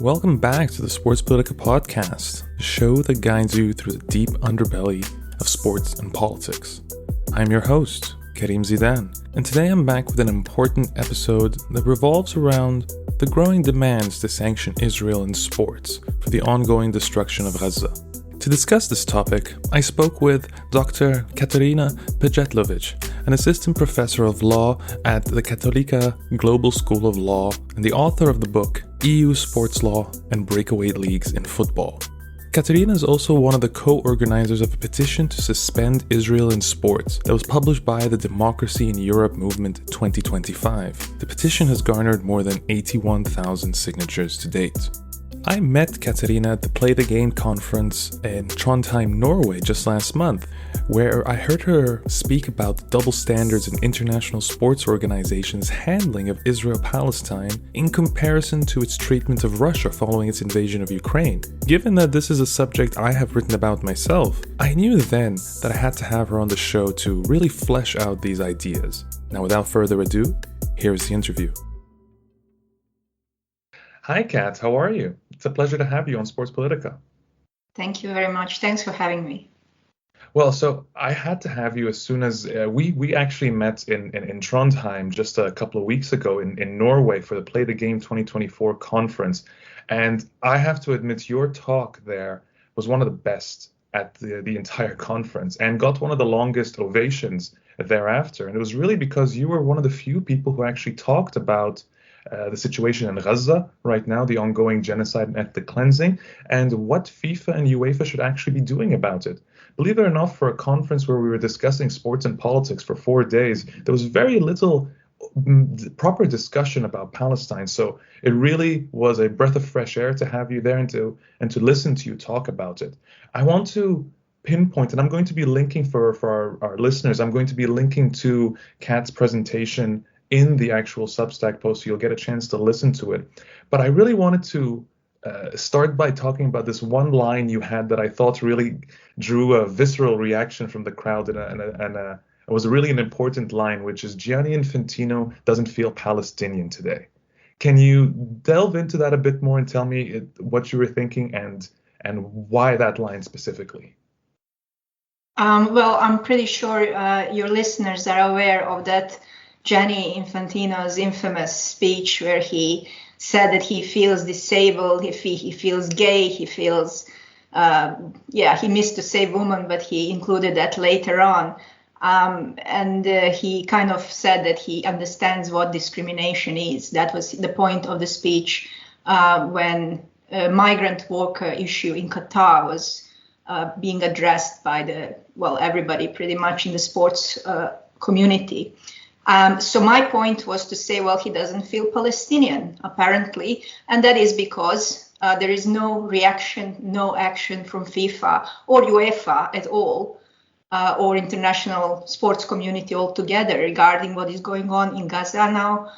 Welcome back to the Sports Politika podcast, the show that guides you through the deep underbelly of sports and politics. I'm your host, Karim Zidan, and today I'm back with an important episode that revolves around the growing demands to sanction Israel in sports for the ongoing destruction of Gaza. To discuss this topic, I spoke with Dr. Katarina Pijetlovic, an assistant professor of law at the Catolica Global School of Law and the author of the book EU Sports Law and Breakaway Leagues in Football. Katarina is also one of the co-organizers of a petition to suspend Israel in sports that was published by the Democracy in Europe Movement 2025. The petition has garnered more than 81,000 signatures to date. I met Katarina at the Play the Game conference in Trondheim, Norway just last month, where I heard her speak about the double standards in international sports organizations' handling of Israel-Palestine in comparison to its treatment of Russia following its invasion of Ukraine. Given that this is a subject I have written about myself, I knew then that I had to have her on the show to really flesh out these ideas. Now, without further ado, here's the interview. Hi, Kat. How are you? It's a pleasure to have you on Sports Politika. Thank you very much. Thanks for having me. Well, so I had to have you as soon as we actually met in Trondheim just a couple of weeks ago in Norway for the Play the Game 2024 conference. And I have to admit, your talk there was one of the best at the entire conference and got one of the longest ovations thereafter. And it was really because you were one of the few people who actually talked about the situation in Gaza right now, the ongoing genocide and ethnic cleansing, and what FIFA and UEFA should actually be doing about it. Believe it or not, for a conference where we were discussing sports and politics for 4 days, there was very little proper discussion about Palestine. So it really was a breath of fresh air to have you there and to listen to you talk about it. I want to pinpoint, and I'm going to be linking for our listeners, I'm going to be linking to Kat's presentation in the actual Substack post, so you'll get a chance to listen to it. But I really wanted to start by talking about this one line you had that I thought really drew a visceral reaction from the crowd, and it was really an important line, which is Gianni Infantino doesn't feel Palestinian today. Can you delve into that a bit more and tell me what you were thinking and why that line specifically? Well, I'm pretty sure your listeners are aware of that Gianni Infantino's infamous speech where he said that he feels disabled, he feels gay, he feels, he missed to say woman, but he included that later on. And he kind of said that he understands what discrimination is. That was the point of the speech when a migrant worker issue in Qatar was being addressed by everybody pretty much in the sports community. So my point was to say, well, he doesn't feel Palestinian, apparently, and that is because there is no reaction, no action from FIFA or UEFA at all, or international sports community altogether regarding what is going on in Gaza now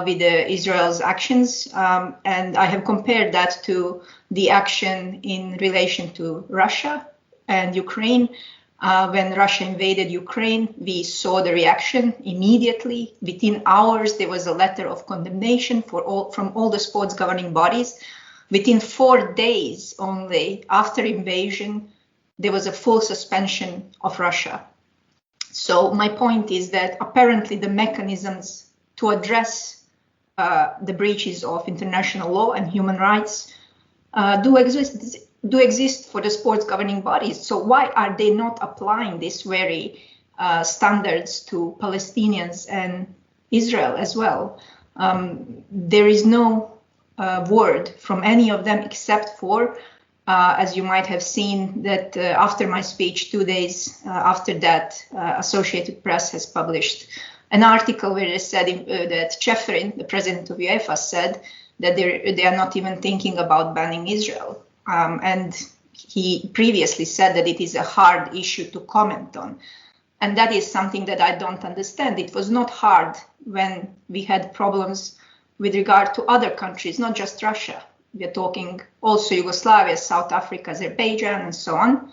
with Israel's actions. And I have compared that to the action in relation to Russia and Ukraine. When Russia invaded Ukraine, we saw the reaction immediately. Within hours, there was a letter of condemnation from all the sports governing bodies. Within 4 days only after invasion, there was a full suspension of Russia. So my point is that apparently the mechanisms to address the breaches of international law and human rights do exist for the sports governing bodies. So why are they not applying these very standards to Palestinians and Israel as well? There is no word from any of them except for, as you might have seen, that after my speech, 2 days after that, Associated Press has published an article where they said that Ceferin, the president of UEFA, said that they are not even thinking about banning Israel. And he previously said that it is a hard issue to comment on. And that is something that I don't understand. It was not hard when we had problems with regard to other countries, not just Russia. We are talking also Yugoslavia, South Africa, Azerbaijan, and so on.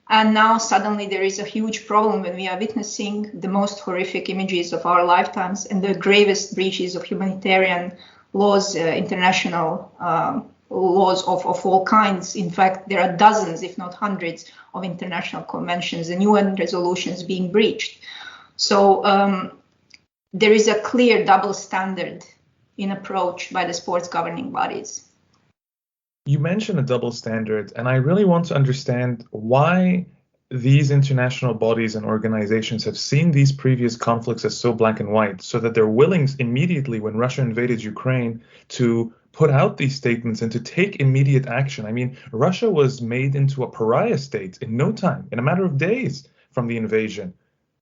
And now suddenly there is a huge problem when we are witnessing the most horrific images of our lifetimes and the gravest breaches of humanitarian laws, international laws of all kinds. In fact, there are dozens, if not hundreds, of international conventions and UN resolutions being breached. So there is a clear double standard in approach by the sports governing bodies. You mentioned a double standard, and I really want to understand why these international bodies and organizations have seen these previous conflicts as so black and white, so that they're willing immediately, when Russia invaded Ukraine, to put out these statements and to take immediate action. I mean, Russia was made into a pariah state in no time, in a matter of days from the invasion.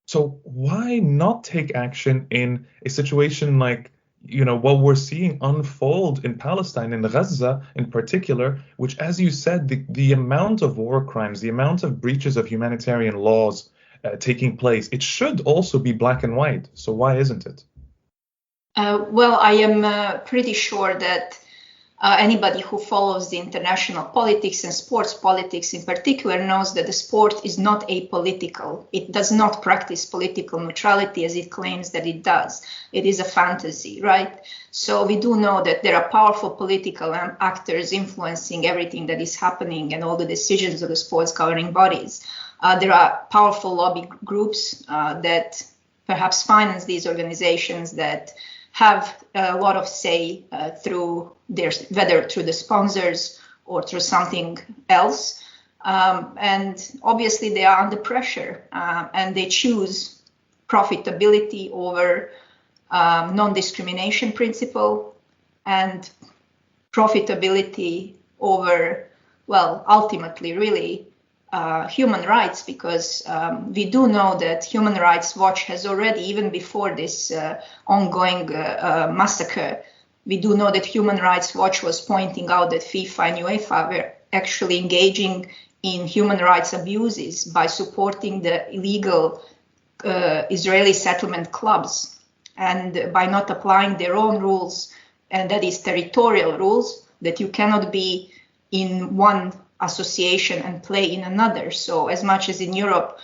So why not take action in a situation like, what we're seeing unfold in Palestine, in Gaza in particular, which, as you said, the amount of war crimes, the amount of breaches of humanitarian laws taking place, it should also be black and white. So why isn't it? Well, I am pretty sure that anybody who follows the international politics and sports politics in particular knows that the sport is not apolitical. It does not practice political neutrality as it claims that it does. It is a fantasy, right? So we do know that there are powerful political actors influencing everything that is happening and all the decisions of the sports governing bodies. There are powerful lobby groups that perhaps finance these organizations, that have a lot of say through whether through the sponsors or through something else. And obviously they are under pressure and they choose profitability over non-discrimination principle and profitability over, well, ultimately really human rights, because we do know that Human Rights Watch has already, even before this ongoing massacre, we do know that Human Rights Watch was pointing out that FIFA and UEFA were actually engaging in human rights abuses by supporting the illegal Israeli settlement clubs and by not applying their own rules, and that is territorial rules, that you cannot be in one association and play in another. So as much as in Europe,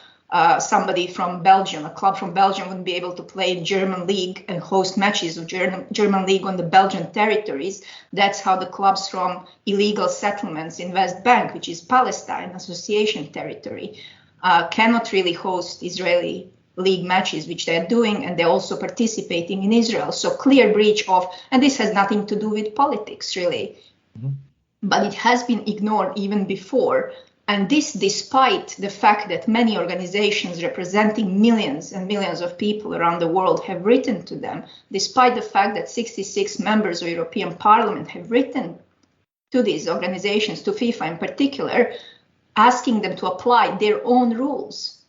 somebody from Belgium, a club from Belgium, wouldn't be able to play in German league and host matches of German league on the Belgian territories, that's how the clubs from illegal settlements in West Bank, which is Palestine association territory, cannot really host Israeli league matches, which they're doing, and they're also participating in Israel. So clear breach of, and this has nothing to do with politics really. Mm-hmm. But it has been ignored even before. And this despite the fact that many organizations representing millions and millions of people around the world have written to them, despite the fact that 66 members of European Parliament have written to these organizations, to FIFA in particular, asking them to apply their own rules,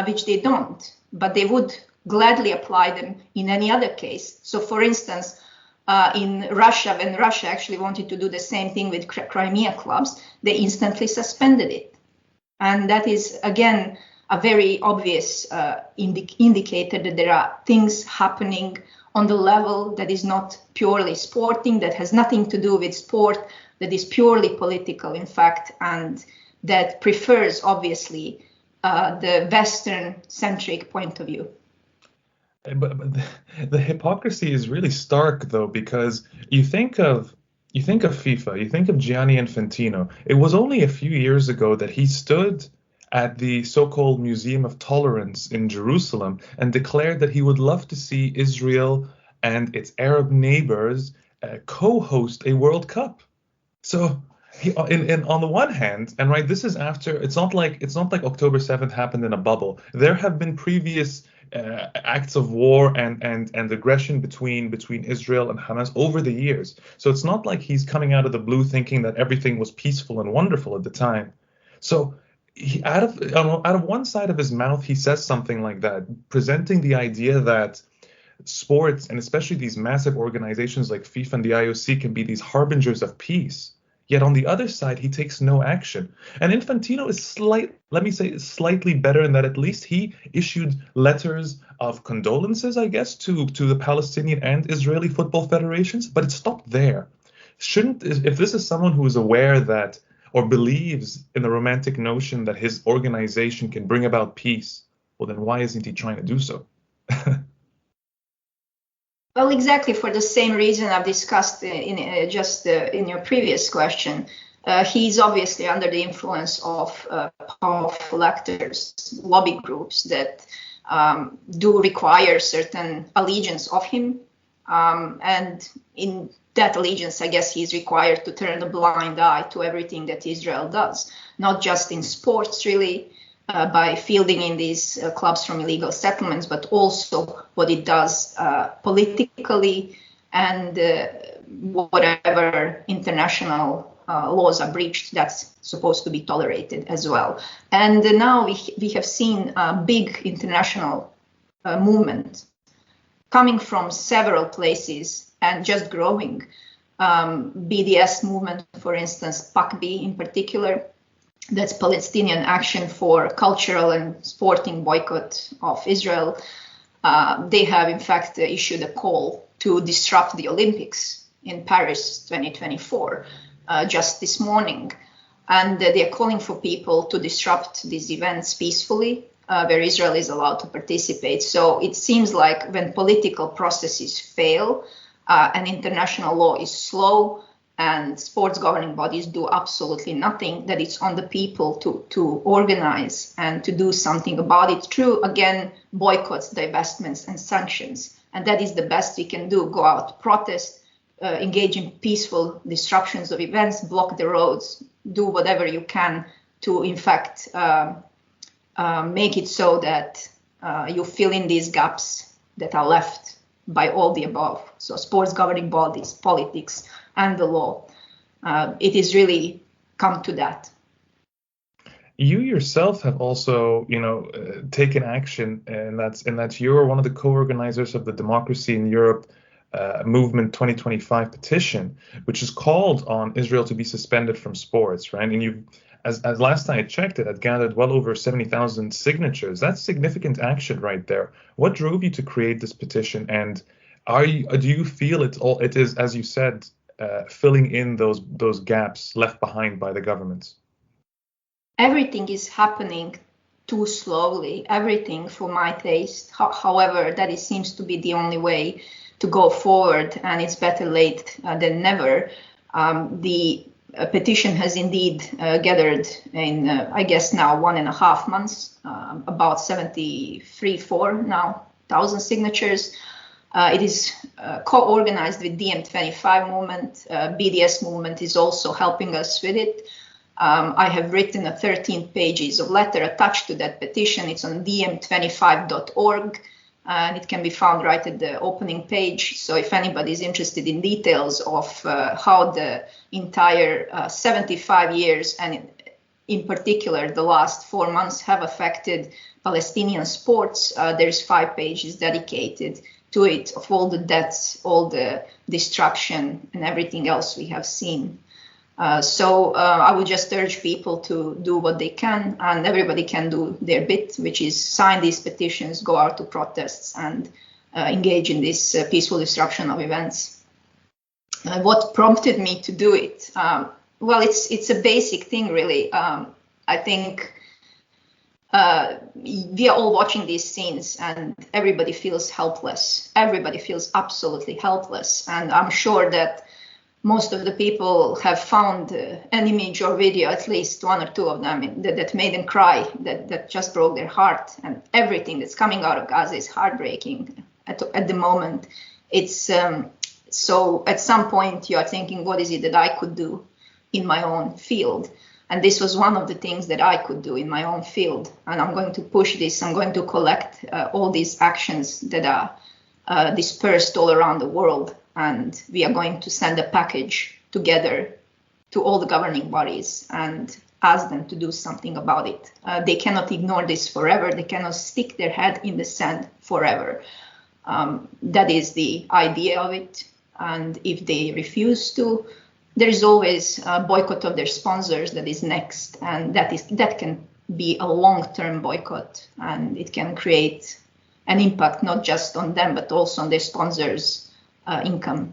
which they don't, but they would gladly apply them in any other case. So for instance, in Russia, when Russia actually wanted to do the same thing with Crimea clubs, they instantly suspended it. And that is, again, a very obvious indicator that there are things happening on the level that is not purely sporting, that has nothing to do with sport, that is purely political, in fact, and that prefers, obviously, the Western-centric point of view. But the hypocrisy is really stark, though, because you think of FIFA, you think of Gianni Infantino. It was only a few years ago that he stood at the so-called Museum of Tolerance in Jerusalem and declared that he would love to see Israel and its Arab neighbors co-host a World Cup. So on the one hand, and right, this is after, it's not like October 7th happened in a bubble. There have been previous acts of war and aggression between Israel and Hamas over the years. So it's not like he's coming out of the blue thinking that everything was peaceful and wonderful at the time. So out of one side of his mouth, he says something like that, presenting the idea that sports, and especially these massive organizations like FIFA and the IOC, can be these harbingers of peace. Yet on the other side, he takes no action. And Infantino is slightly better in that at least he issued letters of condolences, I guess, to the Palestinian and Israeli football federations, but it stopped there. If this is someone who is aware that or believes in the romantic notion that his organization can bring about peace, well, then why isn't he trying to do so? Well, exactly for the same reason I've discussed in your previous question. He's obviously under the influence of powerful actors, lobby groups that do require certain allegiance of him. And in that allegiance, I guess he's required to turn a blind eye to everything that Israel does, not just in sports, really, by fielding in these clubs from illegal settlements, but also what it does politically and whatever international laws are breached, that's supposed to be tolerated as well. And now we have seen a big international movement coming from several places and just growing. BDS movement, for instance, PACB in particular, that's Palestinian Action for Cultural and Sporting Boycott of Israel. They have, in fact, issued a call to disrupt the Olympics in Paris 2024 just this morning. And they are calling for people to disrupt these events peacefully, where Israel is allowed to participate. So it seems like when political processes fail and international law is slow, and sports governing bodies do absolutely nothing, that it's on the people to organize and to do something about it through, again, boycotts, divestments, and sanctions. And that is the best we can do: go out, protest, engage in peaceful disruptions of events, block the roads, do whatever you can to, in fact, make it so that you fill in these gaps that are left by all the above. So sports governing bodies, politics, and the law. It is really come to that. You yourself have also, taken action, and that's you're one of the co-organizers of the Democracy in Europe Movement 2025 petition, which is called on Israel to be suspended from sports, right? And you, as last time I checked, it had gathered well over 70,000 signatures. That's significant action right there. What drove you to create this petition, and do you feel it is, as you said, filling in those gaps left behind by the governments? Everything is happening too slowly, everything for my taste. However, that seems to be the only way to go forward, and it's better late than never. The petition has indeed gathered in, I guess now 1.5 months, about 73,000 signatures. It is co-organized with DiEM25 movement. BDS movement is also helping us with it. I have written 13 pages of letter attached to that petition. It's on diem25.org, and it can be found right at the opening page. So if anybody is interested in details of how the entire 75 years, and in particular the last 4 months, have affected Palestinian sports, there's 5 pages dedicated to it, of all the deaths, all the destruction, and everything else we have seen. So I would just urge people to do what they can, and everybody can do their bit, which is sign these petitions, go out to protests, and engage in this peaceful disruption of events. What prompted me to do it? Well, it's a basic thing, really. I think we are all watching these scenes, and everybody feels helpless. Everybody feels absolutely helpless, and I'm sure that most of the people have found an image or video, at least 1 or 2 of them, that made them cry, that just broke their heart. And everything that's coming out of Gaza is heartbreaking at the moment. It's so at some point you are thinking, what is it that I could do in my own field? And this was one of the things that I could do in my own field. And I'm going to push this. I'm going to collect all these actions that are dispersed all around the world. And we are going to send a package together to all the governing bodies and ask them to do something about it. They cannot ignore this forever. They cannot stick their head in the sand forever. That is the idea of it. And if they refuse to, there is always a boycott of their sponsors that is next. And that can be a long-term boycott. And it can create an impact not just on them, but also on their sponsors' income.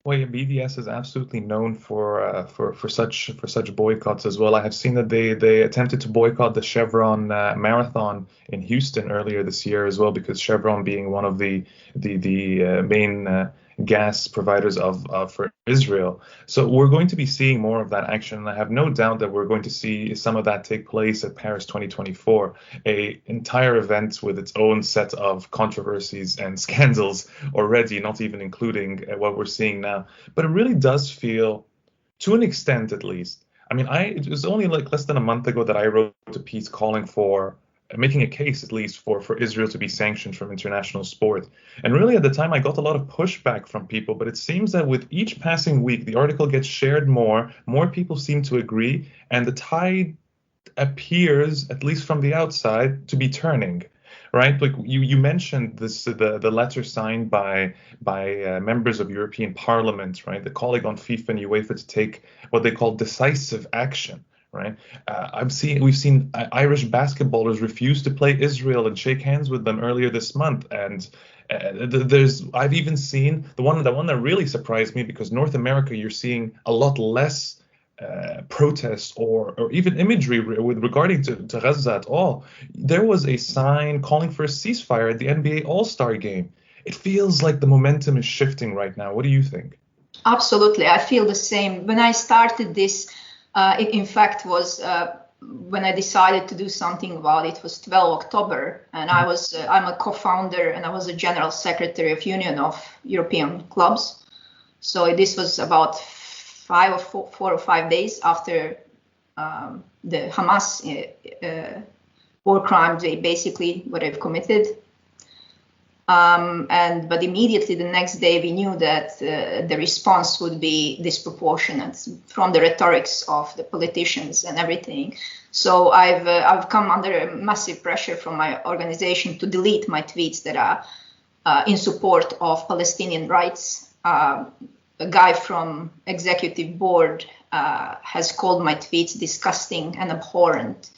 Well, yeah, BDS is absolutely known for such boycotts as well. I have seen that they attempted to boycott the Chevron marathon in Houston earlier this year as well, because Chevron being one of the main gas providers of for Israel. So we're going to be seeing more of that action, and I have no doubt that we're going to see some of that take place at Paris 2024, a entire event with its own set of controversies and scandals already, not even including what we're seeing now. But it really does feel, to an extent at least. I mean, it was only like less than a month ago that I wrote a piece calling for making a case at least for Israel to be sanctioned from international sport. And really at the time I got a lot of pushback from people, but it seems that with each passing week the article gets shared more people seem to agree, and the tide appears, at least from the outside, to be turning. Right, like you mentioned this, the letter signed by members of European Parliament, right, the calling on FIFA and UEFA to take what they call decisive action. Right, we've seen Irish basketballers refuse to play Israel and shake hands with them earlier this month, and I've even seen the one that really surprised me, because North America you're seeing a lot less protests or even imagery with regarding to Gaza at all. There was a sign calling for a ceasefire at the NBA All-Star game. It feels like the momentum is shifting right now. What do you think? Absolutely, I feel the same. When I started this, it in fact was when I decided to do something about it was 12 October, and I'm a co-founder and I was a general secretary of Union of European Clubs. So this was about 4 or 5 days after the Hamas war crimes, basically what they've committed. But immediately the next day we knew that the response would be disproportionate from the rhetorics of the politicians and everything. So I've come under massive pressure from my organization to delete my tweets that are in support of Palestinian rights. A guy from executive board has called my tweets disgusting and abhorrent.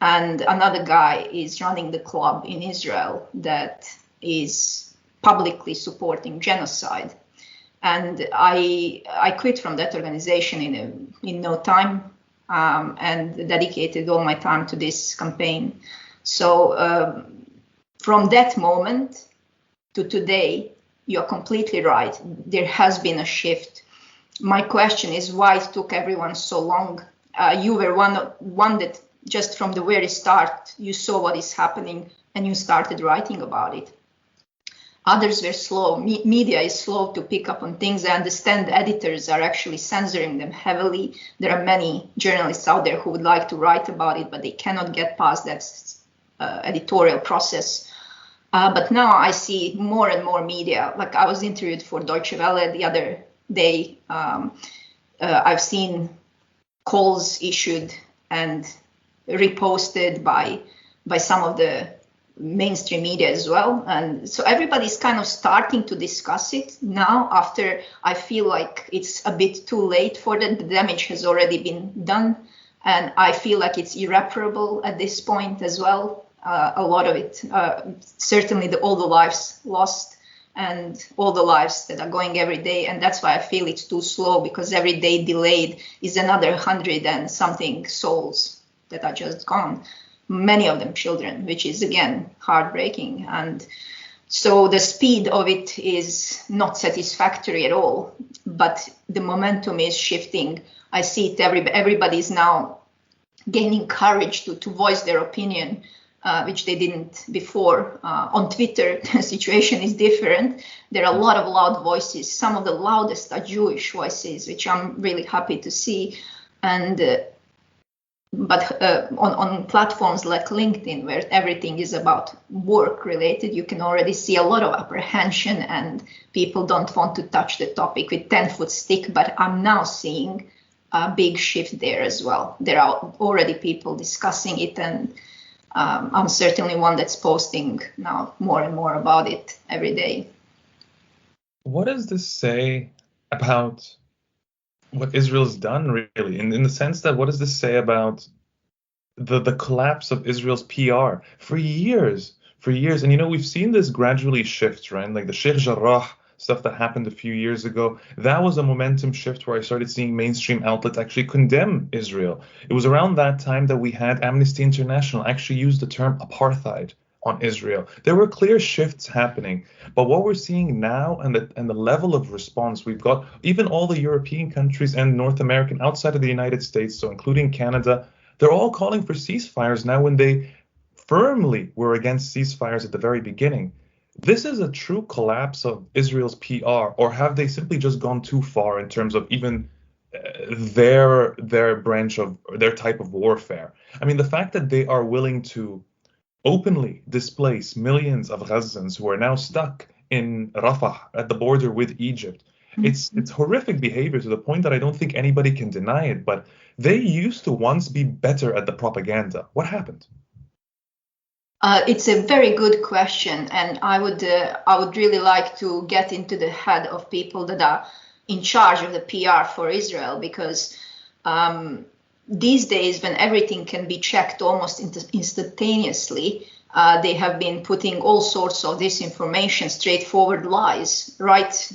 And another guy is running the club in Israel that is publicly supporting genocide. And I quit from that organization in no time, and dedicated all my time to this campaign. So from that moment to today, you're completely right. There has been a shift. My question is why it took everyone so long. You were one that just from the very start, you saw what is happening and you started writing about it. Others were slow. Media is slow to pick up on things. I understand editors are actually censoring them heavily. There are many journalists out there who would like to write about it, but they cannot get past that editorial process. But now I see more and more media. Like I was interviewed for Deutsche Welle the other day. I've seen calls issued and reposted by some of the mainstream media as well. And so everybody's kind of starting to discuss it now, after I feel like it's a bit too late for that. The damage has already been done. And I feel like it's irreparable at this point as well. A lot of it, certainly all the lives lost and all the lives that are going every day. And that's why I feel it's too slow, because every day delayed is another 100 and something souls that are just gone. Many of them children, which is again heartbreaking. And so the speed of it is not satisfactory at all, but the momentum is shifting. I see it, everybody's now gaining courage to voice their opinion, which they didn't before. On Twitter, the situation is different. There are a lot of loud voices. Some of the loudest are Jewish voices, which I'm really happy to see. And but on platforms like LinkedIn, where everything is about work related, you can already see a lot of apprehension and people don't want to touch the topic with 10-foot stick. But I'm now seeing a big shift there as well. There are already people discussing it, and I'm certainly one that's posting now more and more about it every day. What does this say about what Israel's done, really, in the sense that what does this say about the collapse of Israel's PR for years? And we've seen this gradually shift, right? Like the Sheikh Jarrah stuff that happened a few years ago. That was a momentum shift where I started seeing mainstream outlets actually condemn Israel. It was around that time that we had Amnesty International actually use the term apartheid on Israel. There were clear shifts happening, but what we're seeing now and the level of response we've got, even all the European countries and North American outside of the United States, so including Canada, they're all calling for ceasefires now when they firmly were against ceasefires at the very beginning. This is a true collapse of Israel's PR, or have they simply just gone too far in terms of even their branch of their type of warfare? I mean, the fact that they are willing to openly displace millions of Gazans who are now stuck in Rafah at the border with Egypt. It's horrific behavior to the point that I don't think anybody can deny it, but they used to once be better at the propaganda. What happened? It's a very good question, and I would really like to get into the head of people that are in charge of the PR for Israel, because these days, when everything can be checked almost instantaneously, they have been putting all sorts of disinformation, straightforward lies, right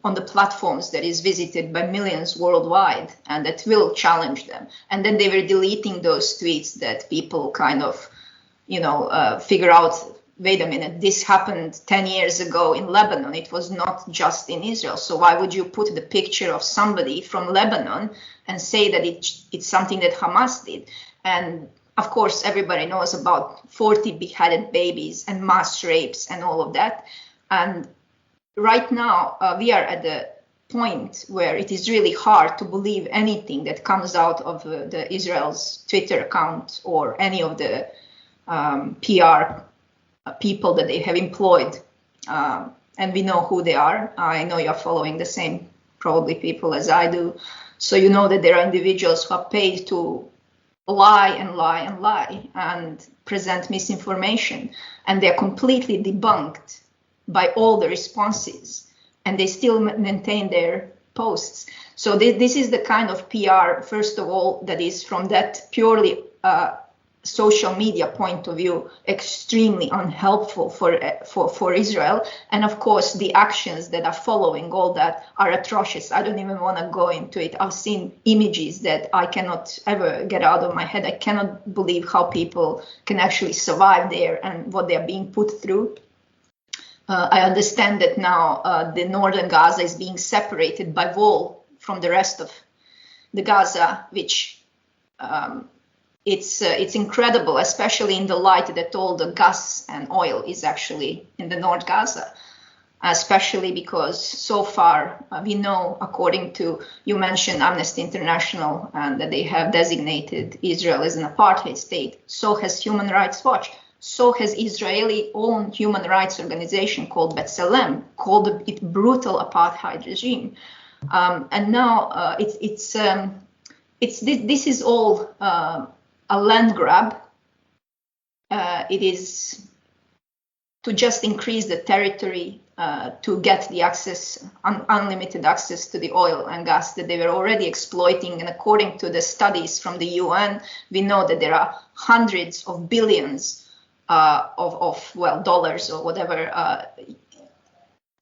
on the platforms that is visited by millions worldwide, and that will challenge them. And then they were deleting those tweets that people kind of, figure out, wait a minute, this happened 10 years ago in Lebanon. It was not just in Israel. So why would you put the picture of somebody from Lebanon and say that it's something that Hamas did? And of course, everybody knows about 40 beheaded babies and mass rapes and all of that. And right now, we are at the point where it is really hard to believe anything that comes out of the Israel's Twitter account or any of the PR people that they have employed. And we know who they are. I know you're following the same, probably, people as I do. So you know that there are individuals who are paid to lie and lie and lie and present misinformation. And they're completely debunked by all the responses. And they still maintain their posts. So this is the kind of PR, first of all, that is from that purely social media point of view, extremely unhelpful for Israel. And of course, the actions that are following all that are atrocious. I don't even want to go into it. I've seen images that I cannot ever get out of my head. I cannot believe how people can actually survive there and what they're being put through. I understand that now the northern Gaza is being separated by wall from the rest of the Gaza, which it's incredible, especially in the light that all the gas and oil is actually in the North Gaza, especially because so far we know, according to, you mentioned Amnesty International, and that they have designated Israel as an apartheid state. So has Human Rights Watch. So has Israeli-owned human rights organization called B'Tselem, called it brutal apartheid regime. And now this is all a land grab. It is to just increase the territory to get the access, unlimited access to the oil and gas that they were already exploiting. And according to the studies from the UN, we know that there are hundreds of billions of dollars or whatever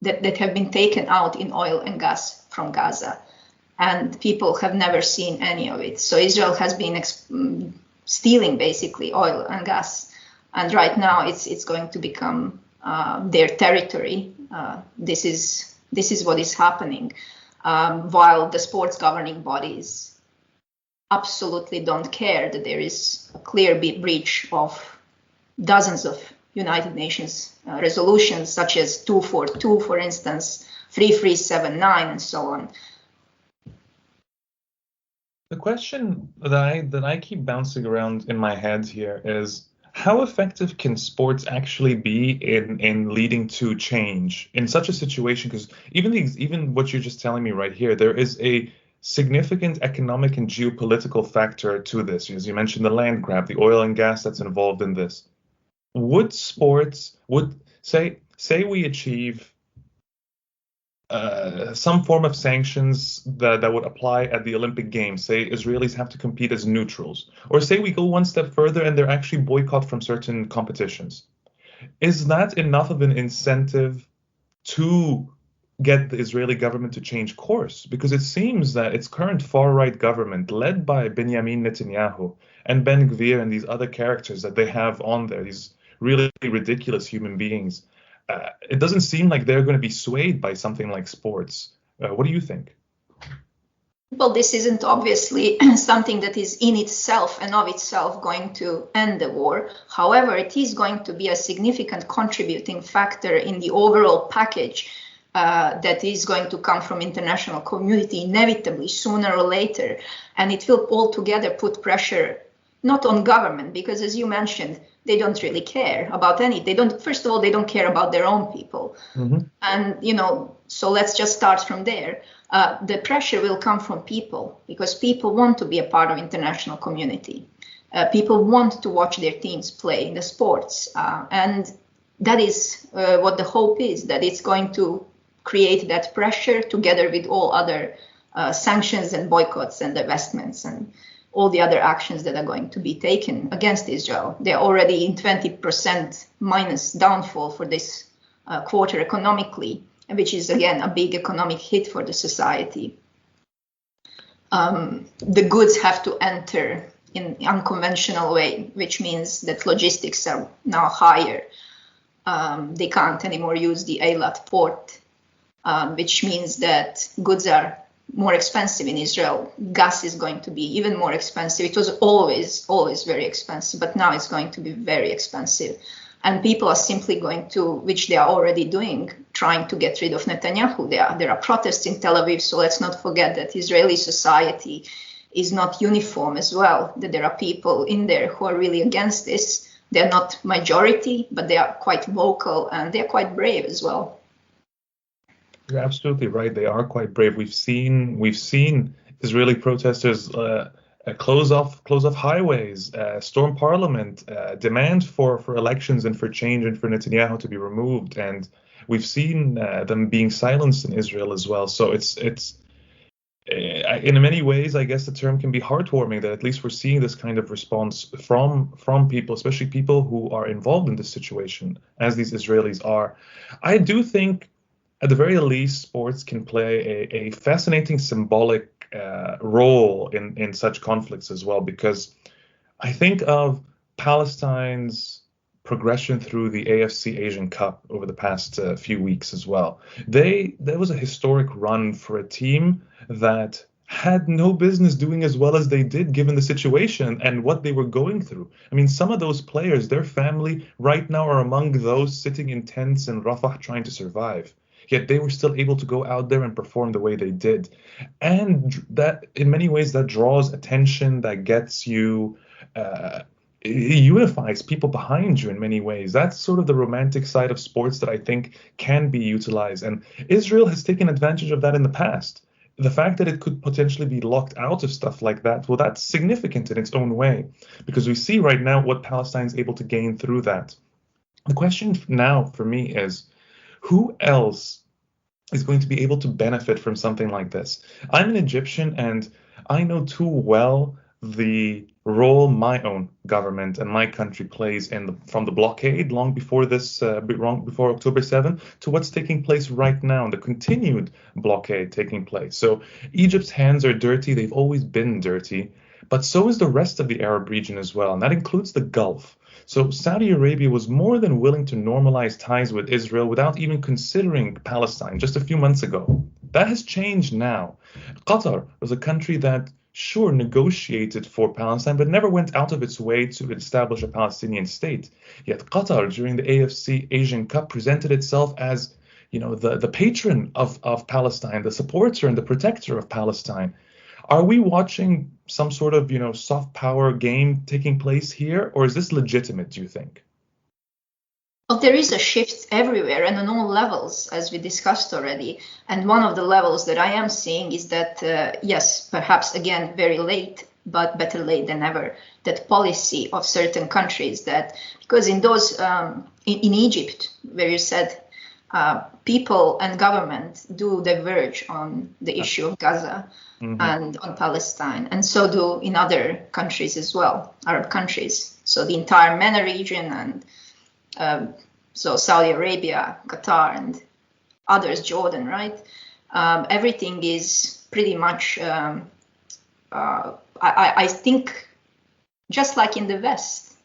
that have been taken out in oil and gas from Gaza, and people have never seen any of it. So Israel has been stealing basically oil and gas, and right now it's going to become their territory. This is what is happening, while the sports governing bodies absolutely don't care that there is a clear breach of dozens of United Nations resolutions, such as 242, for instance, 3379, and so on. The question that I keep bouncing around in my head here is, how effective can sports actually be in leading to change in such a situation? Because even what you're just telling me right here, there is a significant economic and geopolitical factor to this. As you mentioned, the land grab, the oil and gas that's involved in this. Would sports, say we achieve some form of sanctions that would apply at the Olympic Games, say Israelis have to compete as neutrals, or say we go one step further and they're actually boycott from certain competitions. Is that enough of an incentive to get the Israeli government to change course, because it seems that its current far-right government, led by Benjamin Netanyahu and Ben Gvir and these other characters that they have on there, these really ridiculous human beings, it doesn't seem like they're going to be swayed by something like sports. What do you think? Well, this isn't obviously something that is in itself and of itself going to end the war. However, it is going to be a significant contributing factor in the overall package that is going to come from international community inevitably sooner or later. And it will altogether put pressure not on government, because as you mentioned, they don't really care about any. First of all, they don't care about their own people. Mm-hmm. And, so let's just start from there. The pressure will come from people, because people want to be a part of international community. People want to watch their teams play in the sports. And that is what the hope is, that it's going to create that pressure together with all other sanctions and boycotts and divestments and all the other actions that are going to be taken against Israel. They're already in 20% minus downfall for this quarter economically, which is, again, a big economic hit for the society. The goods have to enter in unconventional way, which means that logistics are now higher. They can't anymore use the Eilat port, which means that goods are more expensive in Israel. Gas is going to be even more expensive. It was always very expensive, but now it's going to be very expensive. And people are simply going to, which they are already doing, trying to get rid of Netanyahu. There are protests in Tel Aviv, so let's not forget that Israeli society is not uniform as well, that there are people in there who are really against this. They're not majority, but they are quite vocal and they're quite brave as well. You're absolutely right. They are quite brave. We've seen Israeli protesters close off highways, storm parliament, demand for elections and for change and for Netanyahu to be removed. And we've seen them being silenced in Israel as well. So it's in many ways, I guess the term can be heartwarming that at least we're seeing this kind of response from people, especially people who are involved in this situation, as these Israelis are. I do think, at the very least, sports can play a fascinating symbolic role in such conflicts as well, because I think of Palestine's progression through the AFC Asian Cup over the past few weeks as well. There was a historic run for a team that had no business doing as well as they did given the situation and what they were going through. I mean, some of those players, their family right now are among those sitting in tents in Rafah trying to survive. Yet they were still able to go out there and perform the way they did. And that, in many ways, that draws attention, that gets you, it unifies people behind you in many ways. That's sort of the romantic side of sports that I think can be utilized. And Israel has taken advantage of that in the past. The fact that it could potentially be locked out of stuff like that, well, that's significant in its own way, because we see right now what Palestine is able to gain through that. The question now for me is, who else is going to be able to benefit from something like this? I'm an Egyptian, and I know too well the role my own government and my country plays from the blockade long before before October 7th to what's taking place right now, and the continued blockade taking place. So Egypt's hands are dirty. They've always been dirty, but so is the rest of the Arab region as well, and that includes the Gulf. So Saudi Arabia was more than willing to normalize ties with Israel without even considering Palestine just a few months ago. That has changed now. Qatar was a country that, sure, negotiated for Palestine, but never went out of its way to establish a Palestinian state. Yet Qatar, during the AFC Asian Cup, presented itself as, the patron of Palestine, the supporter and the protector of Palestine. Are we watching some sort of, soft power game taking place here, or is this legitimate, do you think? Well, there is a shift everywhere and on all levels, as we discussed already. And one of the levels that I am seeing is that, yes, perhaps, again, very late, but better late than never, that policy of certain countries because in those, in Egypt, where you said people and government do diverge on the issue of Gaza. Mm-hmm. And on Palestine, and so do in other countries as well, Arab countries. So the entire MENA region, and so Saudi Arabia, Qatar, and others, Jordan, right? Everything is pretty much, I think, just like in the West,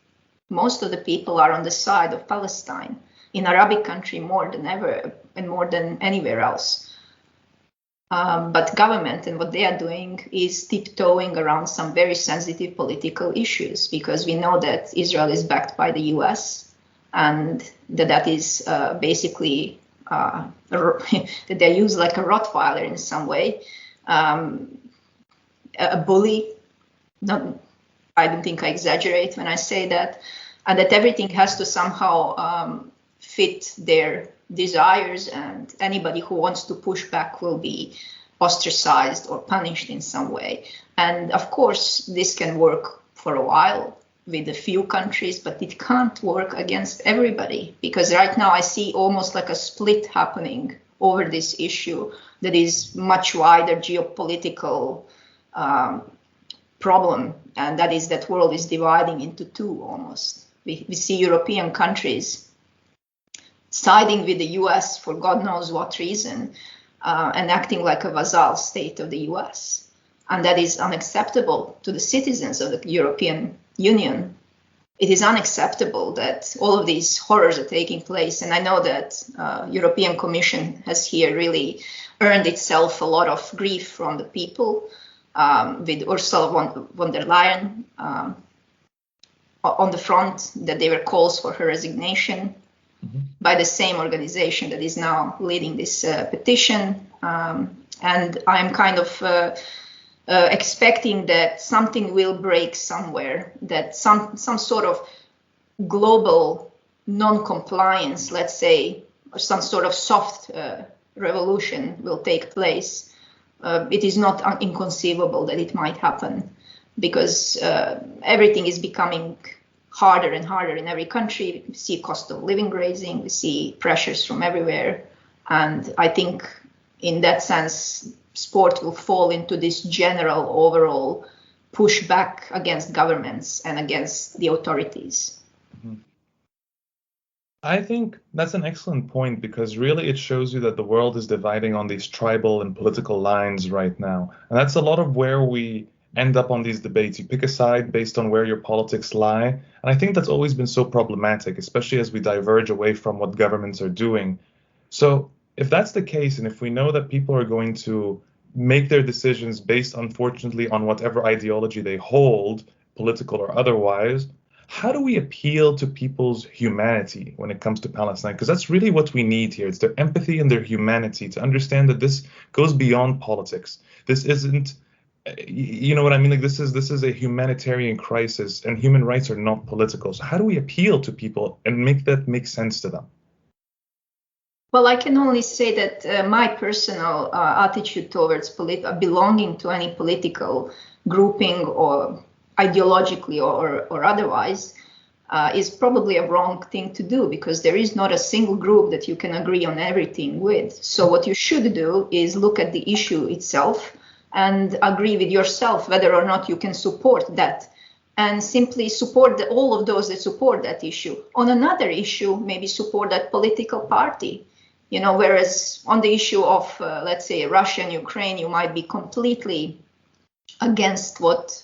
most of the people are on the side of Palestine. In Arabic country more than ever and more than anywhere else. But government and what they are doing is tiptoeing around some very sensitive political issues, because we know that Israel is backed by the US and that is basically that they're used like a Rottweiler in some way, a bully. I don't think I exaggerate when I say that, and that everything has to somehow fit their desires, and anybody who wants to push back will be ostracized or punished in some way. And of course, this can work for a while with a few countries, but it can't work against everybody, because right now I see almost like a split happening over this issue that is much wider geopolitical problem, and that is that world is dividing into two almost. We see European countries siding with the US for God knows what reason, and acting like a vassal state of the US. And that is unacceptable to the citizens of the European Union. It is unacceptable that all of these horrors are taking place. And I know that European Commission has here really earned itself a lot of grief from the people, with Ursula von der Leyen on the front, that there were calls for her resignation by the same organization that is now leading this petition. And I'm kind of expecting that something will break somewhere, that some sort of global non-compliance, let's say, or some sort of soft revolution will take place. It is not inconceivable that it might happen, because everything is becoming harder and harder in every country. We see cost of living raising, we see pressures from everywhere. And I think in that sense, sport will fall into this general overall pushback against governments and against the authorities. I think that's an excellent point, because really it shows you that the world is dividing on these tribal and political lines right now. And that's a lot of where we end up on these debates. You pick a side based on where your politics lie. And I think that's always been so problematic, especially as we diverge away from what governments are doing. So if that's the case, and if we know that people are going to make their decisions based, unfortunately, on whatever ideology they hold, political or otherwise, how do we appeal to people's humanity when it comes to Palestine? Because that's really what we need here. It's their empathy and their humanity to understand that this goes beyond politics. This isn't, you know what I mean? Like this is a humanitarian crisis, and human rights are not political. So how do we appeal to people and make that make sense to them? Well, I can only say that my personal attitude towards belonging to any political grouping or ideologically or otherwise is probably a wrong thing to do, because there is not a single group that you can agree on everything with. So what you should do is look at the issue itself and agree with yourself whether or not you can support that, and simply support all of those that support that issue. On another issue, maybe support that political party. You know, whereas on the issue of, let's say, Russia and Ukraine, you might be completely against what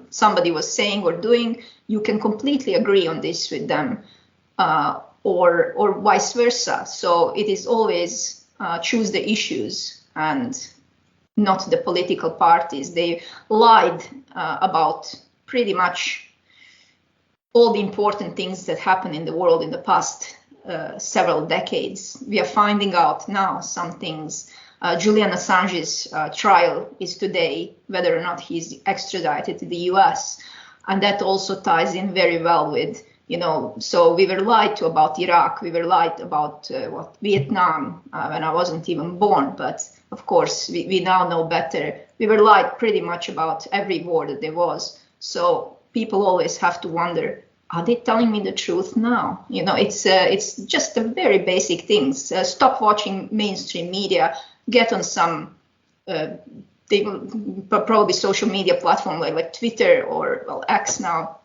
somebody was saying or doing. You can completely agree on this with them, or vice versa. So it is always choose the issues and not the political parties. They lied about pretty much all the important things that happened in the world in the past several decades. We are finding out now some things. Julian Assange's trial is today, whether or not he's extradited to the US. And that also ties in very well with, you know, so we were lied to about Iraq, we were lied about Vietnam when I wasn't even born. But of course, we now know better. We were lied pretty much about every war that there was. So people always have to wonder, are they telling me the truth now? You know, it's just a very basic things. Stop watching mainstream media. Get on some probably social media platform like Twitter or X now,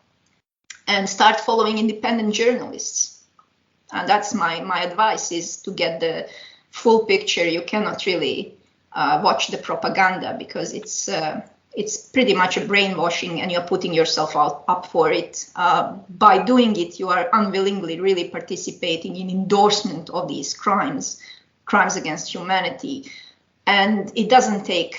and start following independent journalists. And that's my advice, is to get full picture. You cannot really watch the propaganda, because it's pretty much a brainwashing, and you're putting yourself up for it. By doing it, you are unwillingly really participating in endorsement of these crimes against humanity. And it doesn't take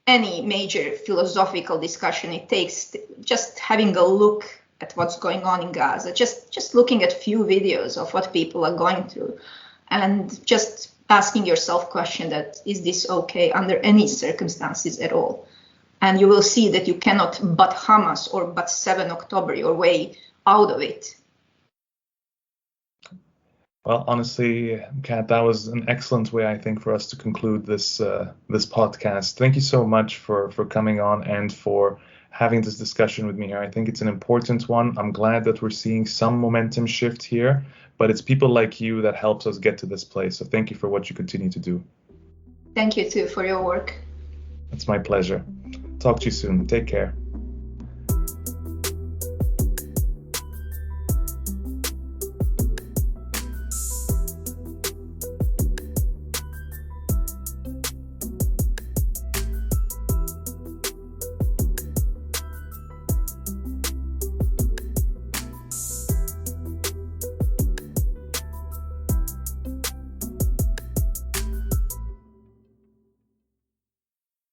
any major philosophical discussion. It takes just having a look at what's going on in Gaza, just looking at few videos of what people are going through, and just asking yourself question that, is this okay under any circumstances at all? And you will see that you cannot but Hamas or but 7 October your way out of it. Well, honestly, Kat, that was an excellent way, I think, for us to conclude this podcast. Thank you so much for coming on and for having this discussion with me here. I think it's an important one. I'm glad that we're seeing some momentum shift here, but it's people like you that helps us get to this place. So thank you for what you continue to do. Thank you too for your work. It's my pleasure. Talk to you soon. Take care.